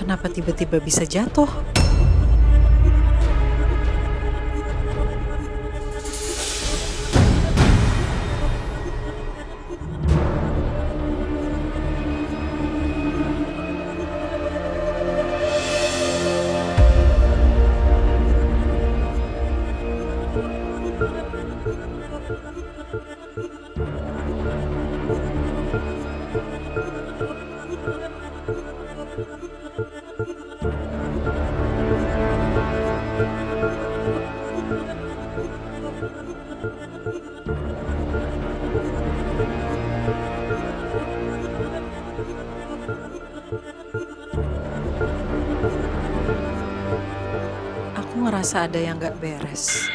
Kenapa tiba-tiba bisa jatuh? Aku ngerasa ada yang gak beres.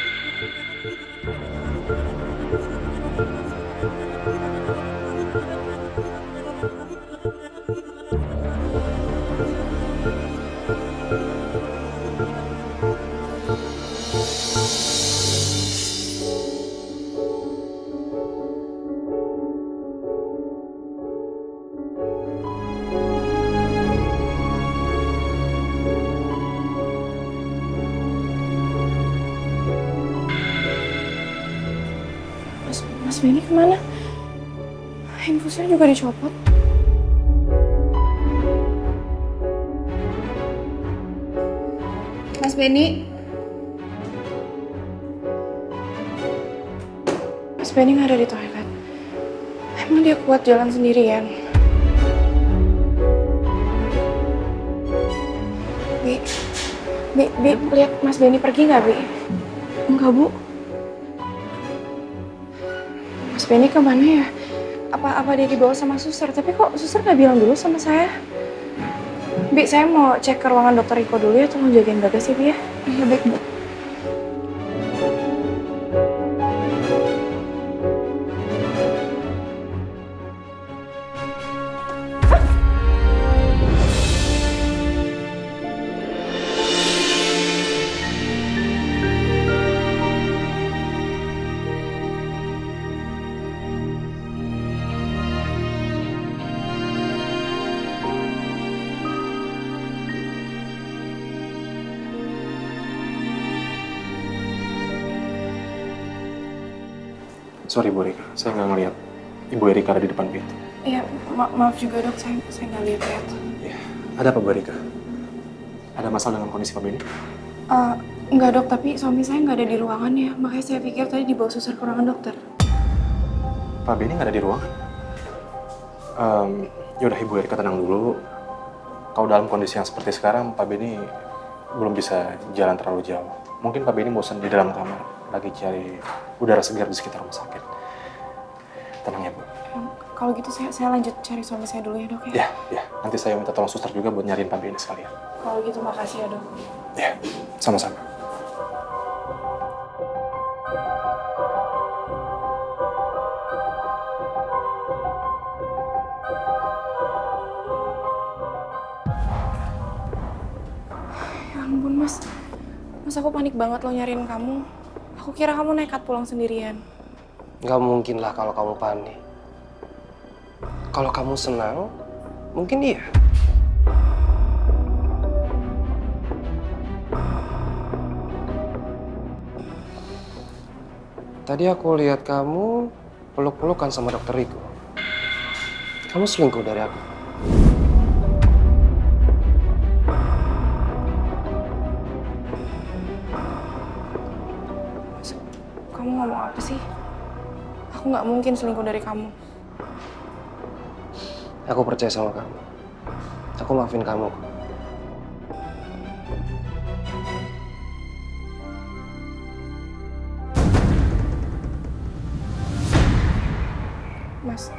Mas Benny kemana? Infusnya juga dicopot. Mas Benny? Mas Benny nggak ada di toilet. Emang dia kuat jalan sendirian? Bi, lihat Mas Benny pergi nggak, Bi? Enggak, Bu. Mas Benny kemana ya? Apa dia dibawa sama suster? Tapi kok suster nggak bilang dulu sama saya? Bi, saya mau cek ke ruangan dokter Riko dulu ya, tolong jagain Bagas ya, Bi ya. Iya, baik, Bu. Sorry Bu Erika, saya nggak ngeliat Ibu Erika ada di depan pintu. Iya, maaf juga dok, saya nggak lihat. Iya. Ada apa Bu Erika? Ada masalah dengan kondisi Pak Benny? Enggak dok, tapi suami saya nggak ada di ruangan ya, makanya saya pikir tadi dibawa suster ke ruangan dokter. Pak Benny nggak ada di ruangan? Yaudah Ibu Erika tenang dulu. Kalau dalam kondisi yang seperti sekarang, Pak Benny belum bisa jalan terlalu jauh. Mungkin Pak Benny bosan di dalam kamar, lagi cari udara segar di sekitar rumah sakit. Tenang ya Bu. Kalau gitu saya lanjut cari suami saya dulu ya dok ya? Ya. Nanti saya minta tolong suster juga buat nyariin Pak Benny sekalian. Kalau gitu makasih ya dok. Ya, sama-sama. Ya ampun mas aku panik banget loh nyariin kamu. Aku kira kamu nekat pulang sendirian. Gak mungkin lah kalau kamu panik. Kalau kamu senang, mungkin iya. Tadi aku lihat kamu peluk-pelukan sama dokter Riko. Kamu selingkuh dari aku. Kamu ngomong apa sih? Aku nggak mungkin selingkuh dari kamu. Aku percaya sama kamu. Aku maafin kamu. Mas.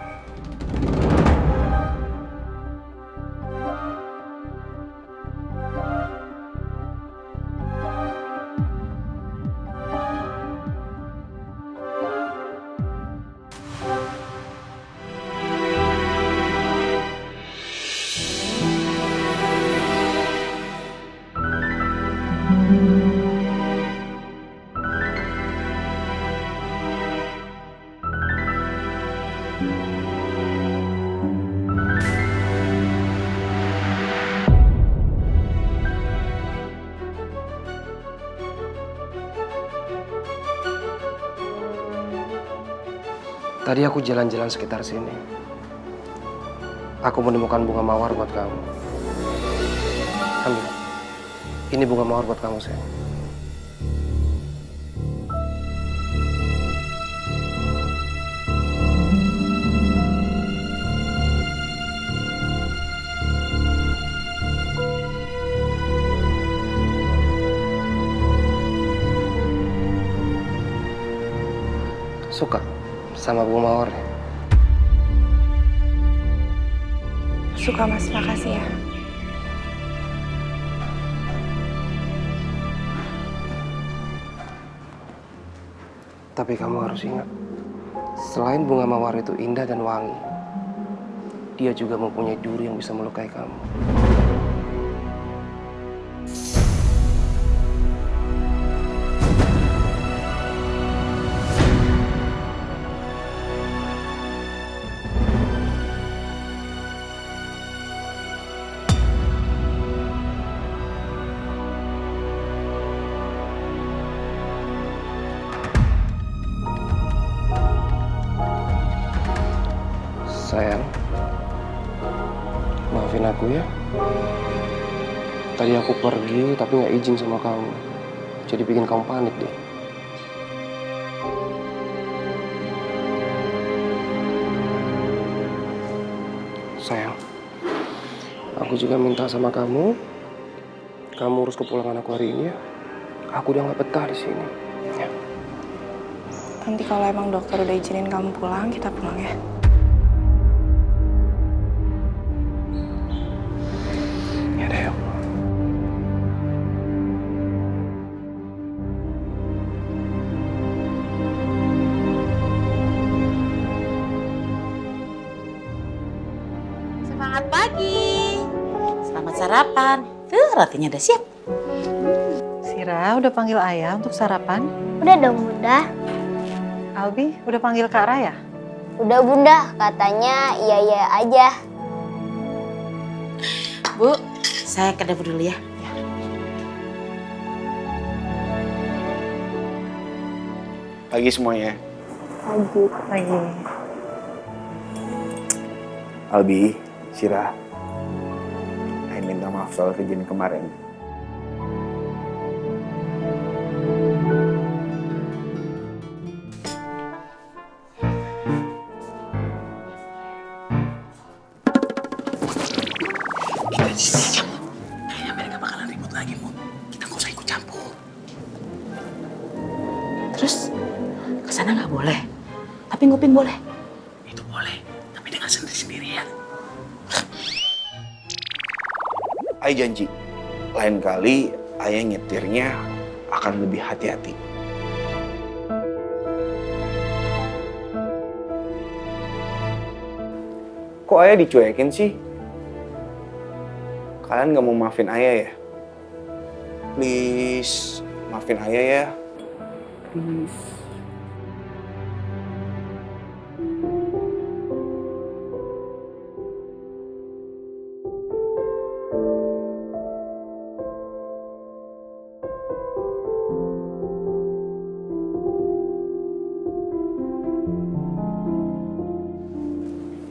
Tadi aku jalan-jalan sekitar sini. Aku menemukan bunga mawar buat kamu. Ambil. Ini bunga mawar buat kamu, sayang. Suka sama bunga mawarnya? Suka Mas, makasih ya. Tapi kamu harus ingat, selain bunga mawar itu indah dan wangi, dia juga mempunyai duri yang bisa melukai kamu. Sayang, maafin aku ya. Tadi aku pergi tapi nggak izin sama kamu. Jadi bikin kamu panik deh. Sayang, aku juga minta sama kamu. Kamu urus kepulangan aku hari ini ya. Aku udah nggak betah di sini. Ya. Nanti kalau emang dokter udah izinin kamu pulang, kita pulang ya. Ya deh, yuk. Semangat pagi. Selamat sarapan. Tuh, rotinya udah siap. Sira udah panggil ayah untuk sarapan. Udah dong Bunda. Albi udah panggil Kak Raya. Udah Bunda, katanya iya-iya aja. Bu, saya ke dapur dulu ya. Pagi semuanya. Lagi. Albi, Sira. Saya minta maaf soal kejadian kemarin. Kita di sini aja, Bu. Kayaknya mereka bakalan ribut lagi, Bu. Kita nggak usah ikut campur. Terus, ke sana nggak boleh. Tapi nguping boleh. Itu boleh, tapi dengan sendiri-sendirian. Ayah janji, lain kali ayah nyetirnya akan lebih hati-hati. Kok ayah dicuekin sih? Kalian gak mau maafin ayah ya? Please, maafin ayah ya. Please.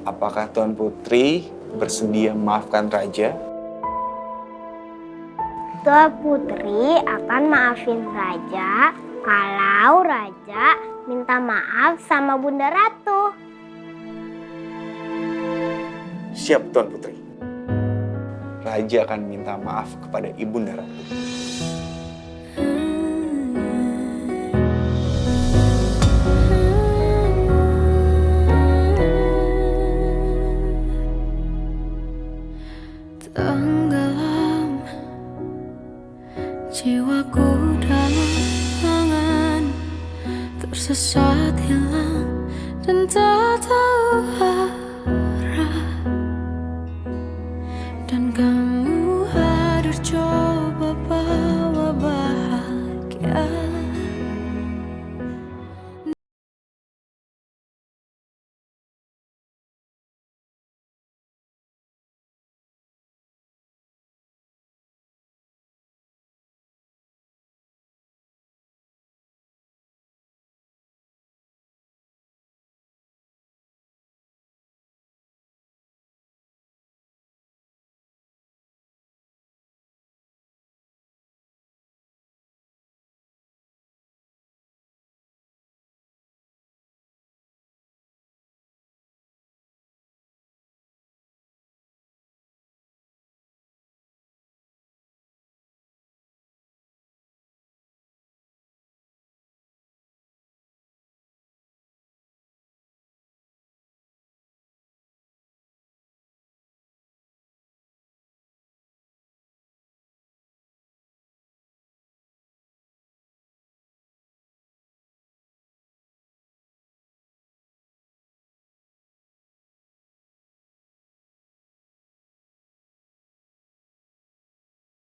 Apakah Tuan Putri bersedia memaafkan Raja? Tuan Putri akan maafin Raja kalau Raja minta maaf sama Bunda Ratu. Siap, Tuan Putri. Raja akan minta maaf kepada Ibunda Ratu. Tenggelam jiwaku dalam angan, tersesat hilang dan tak tahu arah. Dan kamu hadir coba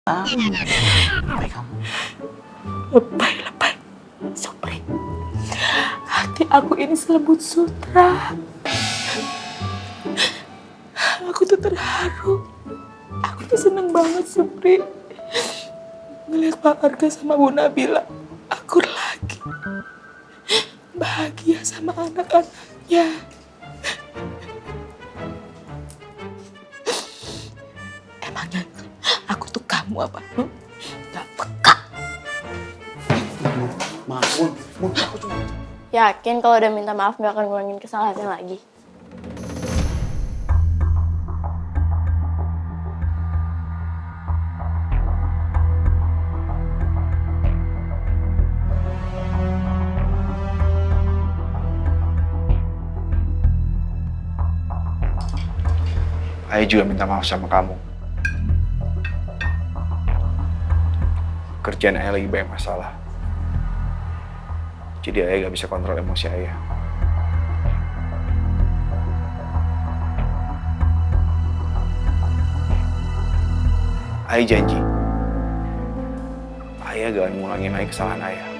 Lebay kamu. Lebay. Supri. Hati aku ini selembut sutra. Aku tuh terharu. Aku tuh seneng banget, Supri. Ngeliat Pak Arga sama Bu Nabila akur lagi. Bahagia sama anak-anaknya. Emangnya aku tuh kamu apa? Gak peka. Maaf, Bun, aku cuma... Yakin kalau udah minta maaf gak akan ngulangin kesalahannya lagi? Ayah juga minta maaf sama kamu. Kerjaan ayah lagi banyak masalah. Jadi ayah gak bisa kontrol emosi ayah. Ayah janji, ayah gak akan ngulangin lagi kesalahan ayah.